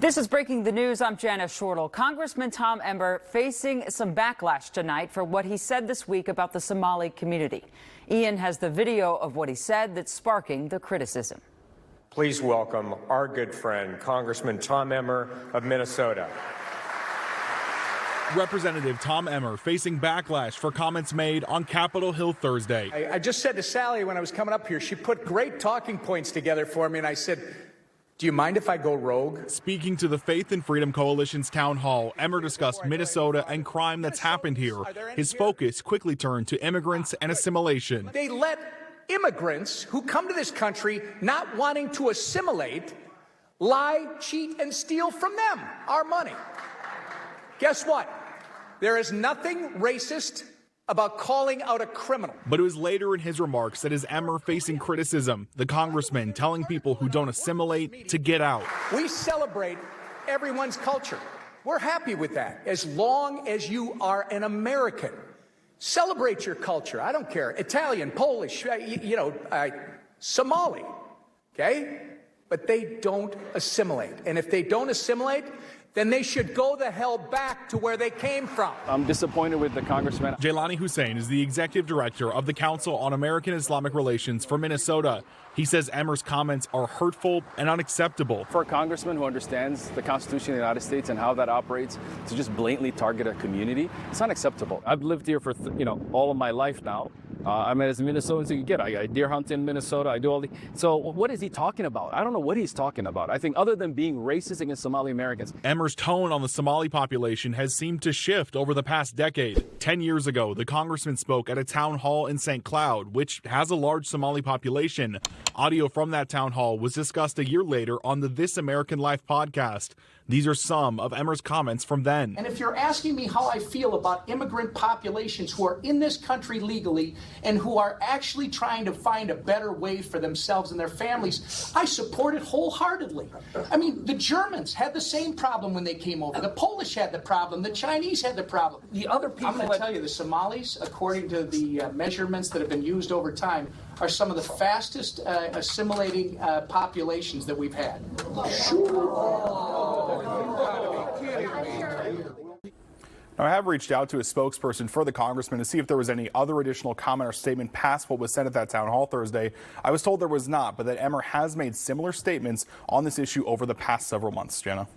This is Breaking the News. I'm Janice Shortle. Congressman Tom Emmer facing some backlash tonight for what he said this week about the Somali community. Ian has the video of what he said that's sparking the criticism. Please welcome our good friend, Congressman Tom Emmer of Minnesota. Representative Tom Emmer facing backlash for comments made on Capitol Hill Thursday. I just said to Sally when I was coming up here, she put great talking points together for me, and I said, do you mind if I go rogue? Speaking to the Faith and Freedom Coalition's town hall, Emmer discussed Minnesota and crime that's happened here. His focus quickly turned to immigrants and assimilation. They let immigrants who come to this country not wanting to assimilate lie, cheat, and steal from them our money. Guess what? There is nothing racist about calling out a criminal. But it was later in his remarks that as Emmer facing criticism, the congressman telling people who don't assimilate to get out. We celebrate everyone's culture. We're happy with that, as long as you are an American. Celebrate your culture. I don't care. Italian, Polish, Somali, okay? But they don't assimilate. And if they don't assimilate, then they should go the hell back to where they came from. I'm disappointed with the congressman. Jailani Hussein is the executive director of the Council on American Islamic Relations for Minnesota. He says Emmer's comments are hurtful and unacceptable. For a congressman who understands the Constitution of the United States and how that operates, to just blatantly target a community, it's unacceptable. I've lived here for all of my life now. I'm as Minnesotan as you can get. I deer hunt in Minnesota. I do all the. So what is he talking about? I don't know what he's talking about. I think other than being racist against Somali Americans. Emmer's tone on the Somali population has seemed to shift over the past decade. 10 years ago, the congressman spoke at a town hall in St. Cloud, which has a large Somali population. Audio from that town hall was discussed a year later on the This American Life podcast. These are some of Emmer's comments from then. And if you're asking me how I feel about immigrant populations who are in this country legally and who are actually trying to find a better way for themselves and their families, I support it wholeheartedly. I mean, the Germans had the same problem when they came over. The Polish had the problem. The Chinese had the problem. The other people, I'm going to tell you, the Somalis, according to the measurements that have been used over time, are some of the fastest assimilating populations that we've had. Now, I have reached out to a spokesperson for the congressman to see if there was any other additional comment or statement past what was said at that town hall Thursday. I was told there was not, but that Emmer has made similar statements on this issue over the past several months. Jana?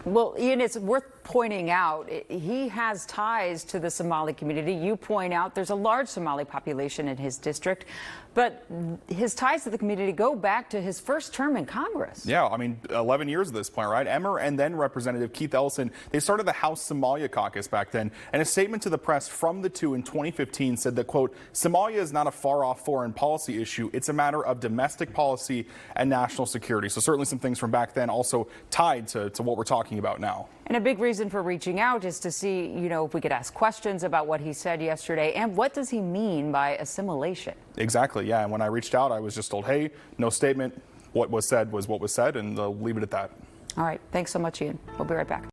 Well, Ian, it's worth pointing out he has ties to the Somali community. You point out there's a large Somali population in his district, but his ties to the community go back to his first term in Congress. Yeah, I mean, 11 years at this point, right? Emmer and then Representative Keith Ellison, they started the House Somalia caucus back then, and a statement to the press from the two in 2015 said that, quote, Somalia is not a far-off foreign policy issue. It's a matter of domestic policy and national security. So certainly some things from back then also tied to what we're talking about now. And a big reason for reaching out is to see, if we could ask questions about what he said yesterday and what does he mean by assimilation? Exactly, yeah. And when I reached out, I was just told, hey, no statement. What was said was what was said, and they'll leave it at that. All right. Thanks so much, Ian. We'll be right back.